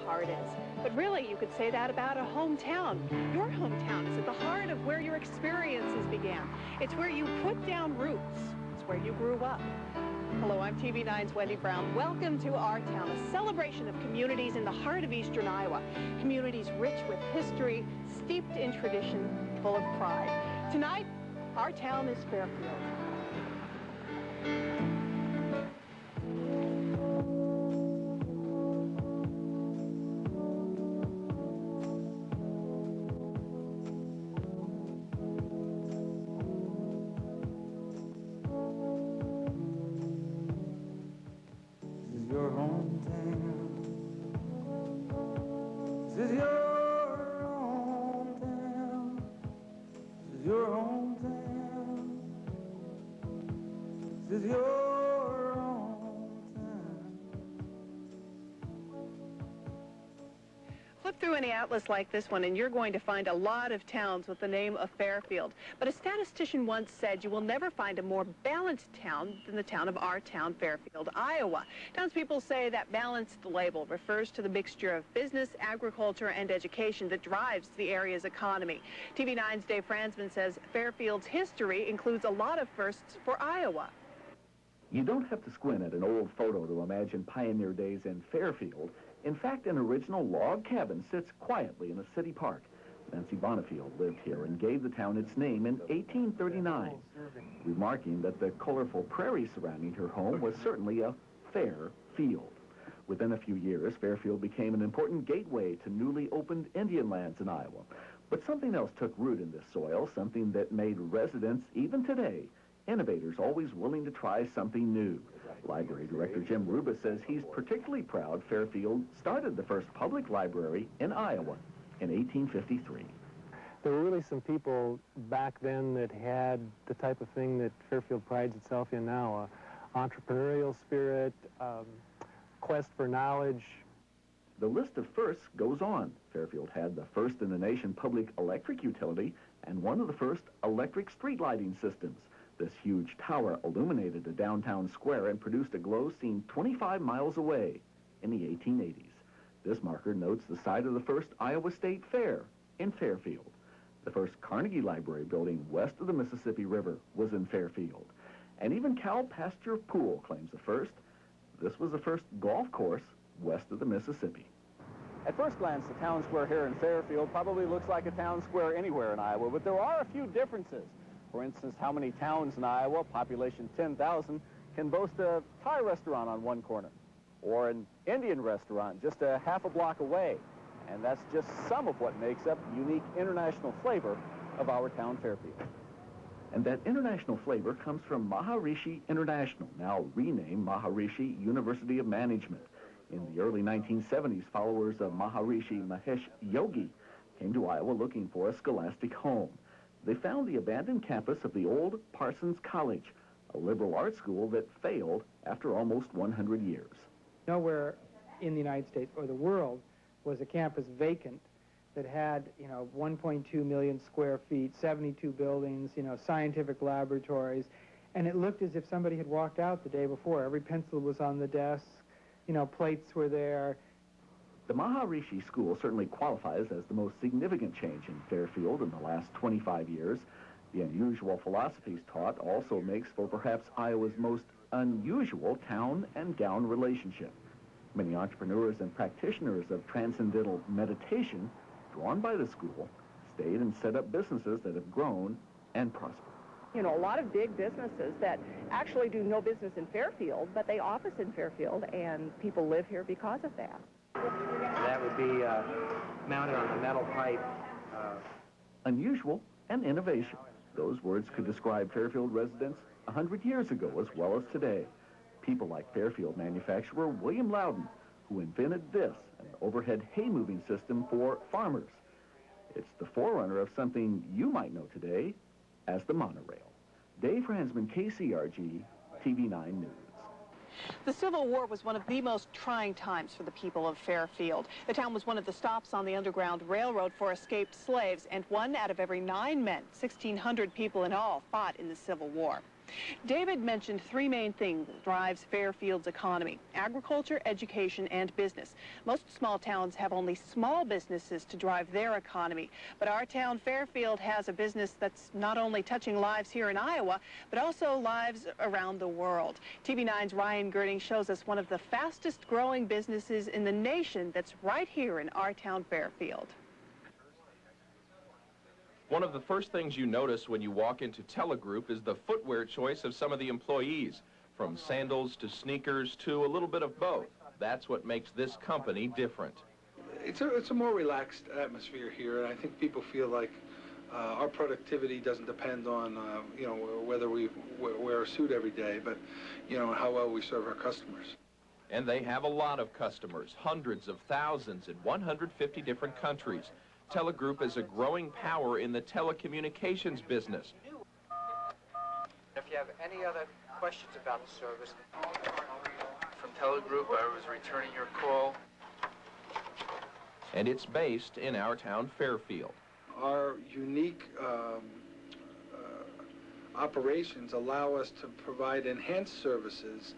heart is. But really, you could say that about a hometown. Your hometown is at the heart of where your experiences began. It's where you put down roots. It's where you grew up. Hello, I'm TV9's Wendy Brown. Welcome to Our Town, a celebration of communities in the heart of eastern Iowa. Communities rich with history, steeped in tradition, full of pride. Tonight, our town is Fairfield. Your hometown. This is your hometown. This is your hometown. This is your hometown. Flip through any atlas like this one and you're going to find a lot of towns with the name of Fairfield. But a statistician once said you will never find a more balanced town than the town of Our Town Fairfield, Iowa. Townspeople say that balanced label refers to the mixture of business, agriculture, and education that drives the area's economy. TV9's Dave Franzman says Fairfield's history includes a lot of firsts for Iowa. You don't have to squint at an old photo to imagine pioneer days in Fairfield. In fact, an original log cabin sits quietly in a city park. Nancy Bonifield lived here and gave the town its name in 1839, remarking that the colorful prairie surrounding her home was certainly a fair field. Within a few years, Fairfield became an important gateway to newly opened Indian lands in Iowa. But something else took root in this soil, something that made residents, even today, innovators always willing to try something new. Library Director Jim Rubis says he's particularly proud Fairfield started the first public library in Iowa in 1853. There were really some people back then that had the type of thing that Fairfield prides itself in now, entrepreneurial spirit, quest for knowledge. The list of firsts goes on. Fairfield had the first in the nation public electric utility and one of the first electric street lighting systems. This huge tower illuminated a downtown square and produced a glow seen 25 miles away in the 1880s. This marker notes the site of the first Iowa State Fair in Fairfield. The first Carnegie Library building west of the Mississippi River was in Fairfield. And even Cow Pasture Pool claims the first. This was the first golf course west of the Mississippi. At first glance, the town square here in Fairfield probably looks like a town square anywhere in Iowa, but there are a few differences. For instance, how many towns in Iowa, population 10,000, can boast a Thai restaurant on one corner, or an Indian restaurant just a half a block away? And that's just some of what makes up the unique international flavor of our town Fairfield. And that international flavor comes from Maharishi International, now renamed Maharishi University of Management. In the early 1970s, followers of Maharishi Mahesh Yogi came to Iowa looking for a scholastic home. They found the abandoned campus of the old Parsons College, a liberal arts school that failed after almost 100 years. Nowhere in the United States or the world was a campus vacant that had, 1.2 million square feet, 72 buildings, scientific laboratories, and it looked as if somebody had walked out the day before. Every pencil was on the desk, plates were there. The Maharishi School certainly qualifies as the most significant change in Fairfield in the last 25 years. The unusual philosophies taught also makes for perhaps Iowa's most unusual town and gown relationship. Many entrepreneurs and practitioners of transcendental meditation, drawn by the school, stayed and set up businesses that have grown and prospered. A lot of big businesses that actually do no business in Fairfield, but they office in Fairfield, and people live here because of that. That would be mounted on a metal pipe. Unusual and innovation. Those words could describe Fairfield residents 100 years ago as well as today. People like Fairfield manufacturer William Loudon, who invented this, an overhead hay-moving system for farmers. It's the forerunner of something you might know today as the monorail. Dave Franzman, KCRG, TV9 News. The Civil War was one of the most trying times for the people of Fairfield. The town was one of the stops on the Underground Railroad for escaped slaves, and 1 out of every 9 men, 1,600 people in all, fought in the Civil War. David mentioned three main things that drives Fairfield's economy: agriculture, education, and business. Most small towns have only small businesses to drive their economy, but our town Fairfield has a business that's not only touching lives here in Iowa, but also lives around the world. TV9's Ryan Girding shows us one of the fastest growing businesses in the nation that's right here in our town Fairfield. One of the first things you notice when you walk into Telegroup is the footwear choice of some of the employees, from sandals to sneakers to a little bit of both. That's what makes this company different. It's a more relaxed atmosphere here, and I think people feel like our productivity doesn't depend on, you know, whether we wear a suit every day, but, you know, how well we serve our customers. And they have a lot of customers, hundreds of thousands in 150 different countries. Telegroup is a growing power in the telecommunications business. If you have any other questions about the service. From Telegroup, I was returning your call. And it's based in our town Fairfield. Our unique operations allow us to provide enhanced services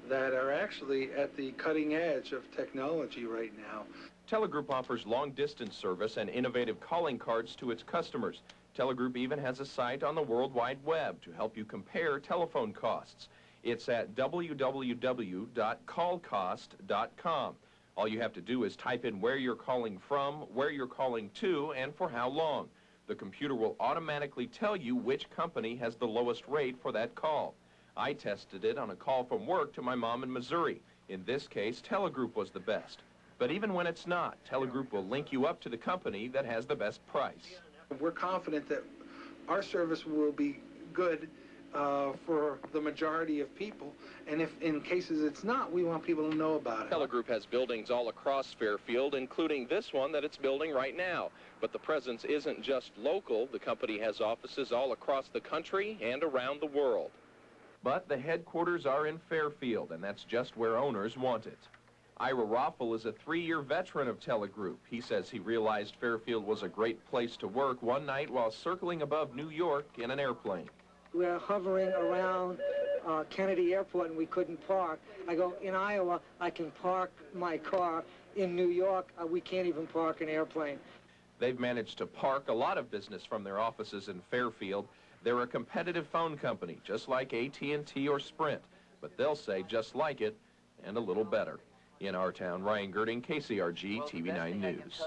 that are actually at the cutting edge of technology right now. Telegroup offers long-distance service and innovative calling cards to its customers. Telegroup even has a site on the World Wide Web to help you compare telephone costs. It's at www.callcost.com. All you have to do is type in where you're calling from, where you're calling to, and for how long. The computer will automatically tell you which company has the lowest rate for that call. I tested it on a call from work to my mom in Missouri. In this case, Telegroup was the best. But even when it's not, Telegroup will link you up to the company that has the best price. We're confident that our service will be good for the majority of people, and if in cases it's not, we want people to know about it. Telegroup has buildings all across Fairfield, including this one that it's building right now. But the presence isn't just local. The company has offices all across the country and around the world. But the headquarters are in Fairfield, and that's just where owners want it. Ira Roffel is a 3-year veteran of Telegroup. He says he realized Fairfield was a great place to work one night while circling above New York in an airplane. We're hovering around Kennedy Airport and we couldn't park. I go, in Iowa, I can park my car. In New York, we can't even park an airplane. They've managed to park a lot of business from their offices in Fairfield. They're a competitive phone company, just like AT&T or Sprint. But they'll say just like it and a little better. In our town, Ryan Girding, KCRG, TV9 News.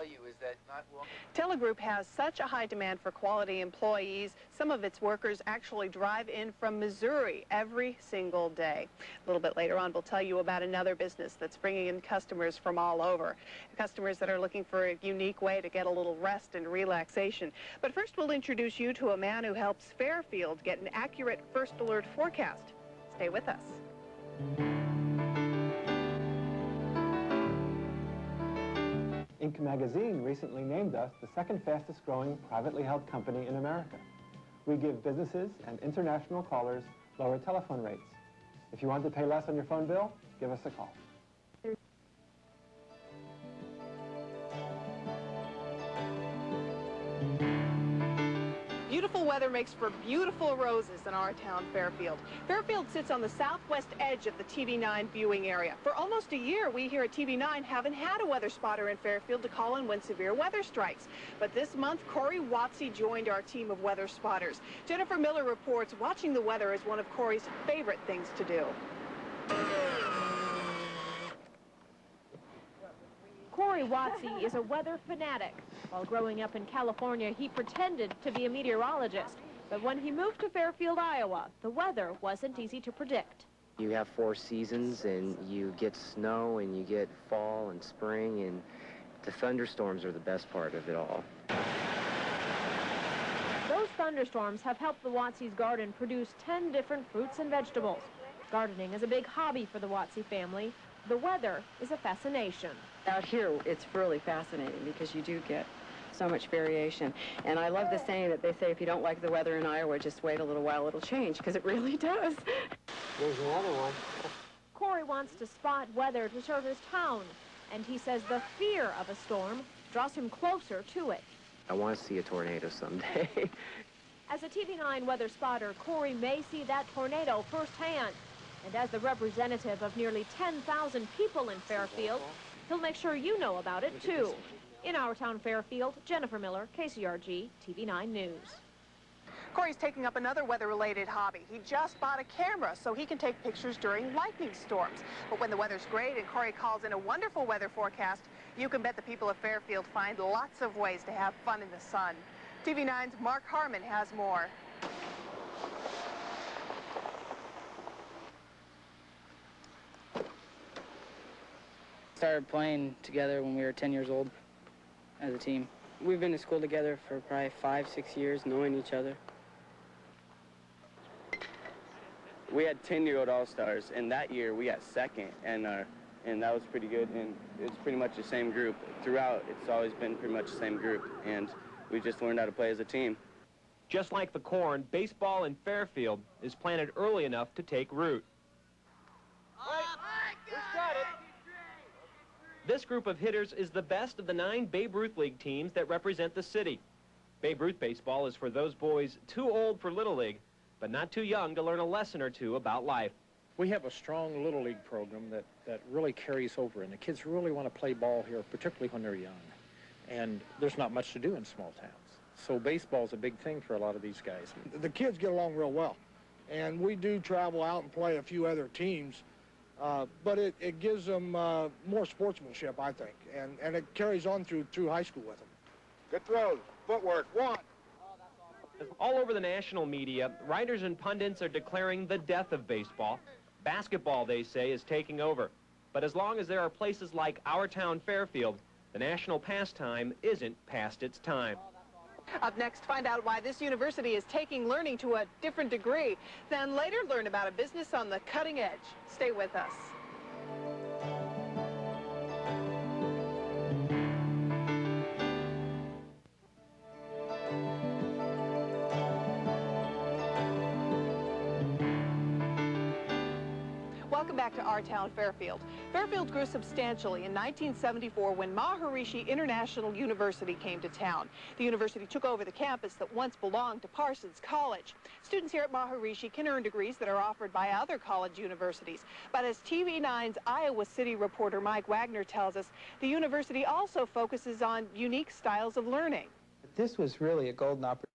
Telegroup has such a high demand for quality employees, some of its workers actually drive in from Missouri every single day. A little bit later on, we'll tell you about another business that's bringing in customers from all over. Customers that are looking for a unique way to get a little rest and relaxation. But first, we'll introduce you to a man who helps Fairfield get an accurate first alert forecast. Stay with us. Inc. magazine recently named us the second fastest growing privately held company in America. We give businesses and international callers lower telephone rates. If you want to pay less on your phone bill, give us a call. Beautiful weather makes for beautiful roses in our town Fairfield. Fairfield sits on the southwest edge of the TV9 viewing area. For almost a year, we here at TV9 haven't had a weather spotter in Fairfield to call in when severe weather strikes. But this month, Corey Watsey joined our team of weather spotters. Jennifer Miller reports watching the weather is one of Corey's favorite things to do. Corey Watsey is a weather fanatic. While growing up in California, he pretended to be a meteorologist. But when he moved to Fairfield, Iowa, the weather wasn't easy to predict. You have 4 seasons, and you get snow, and you get fall and spring, and the thunderstorms are the best part of it all. Those thunderstorms have helped the Watsey's garden produce 10 different fruits and vegetables. Gardening is a big hobby for the Watsey family. The weather is a fascination. Out here, it's really fascinating because you do get so much variation. And I love the saying that they say if you don't like the weather in Iowa, just wait a little while, it'll change, because it really does. There's another one. Corey wants to spot weather to serve his town, and he says the fear of a storm draws him closer to it. I want to see a tornado someday. As a TV9 weather spotter, Corey may see that tornado firsthand. And as the representative of nearly 10,000 people in Fairfield, he'll make sure you know about it, too. In Our Town Fairfield, Jennifer Miller, KCRG, TV9 News. Corey's taking up another weather-related hobby. He just bought a camera so he can take pictures during lightning storms. But when the weather's great and Corey calls in a wonderful weather forecast, you can bet the people of Fairfield find lots of ways to have fun in the sun. TV9's Mark Harmon has more. Started playing together when we were 10 years old as a team. We've been to school together for probably 5-6 years, knowing each other. We had 10-year-old All-Stars, and that year we got second, and that was pretty good, and it's pretty much the same group. Throughout, it's always been pretty much the same group, and we just learned how to play as a team. Just like the corn, baseball in Fairfield is planted early enough to take root. This group of hitters is the best of the 9 Babe Ruth League teams that represent the city. Babe Ruth baseball is for those boys too old for Little League, but not too young to learn a lesson or two about life. We have a strong Little League program that really carries over, and the kids really want to play ball here, particularly when they're young. And there's not much to do in small towns. So baseball's a big thing for a lot of these guys. The kids get along real well, and we do travel out and play a few other teams. But it gives them more sportsmanship, I think, and it carries on through high school with them. Good throws, footwork, one. All over the national media, writers and pundits are declaring the death of baseball. Basketball, they say, is taking over. But as long as there are places like Our Town Fairfield, the national pastime isn't past its time. Up next, find out why this university is taking learning to a different degree. Then later, learn about a business on the cutting edge. Stay with us. Welcome back to Our Town Fairfield. Fairfield grew substantially in 1974 when Maharishi International University came to town. The university took over the campus that once belonged to Parsons College. Students here at Maharishi can earn degrees that are offered by other college universities. But as TV9's Iowa City reporter Mike Wagner tells us, the university also focuses on unique styles of learning. This was really a golden opportunity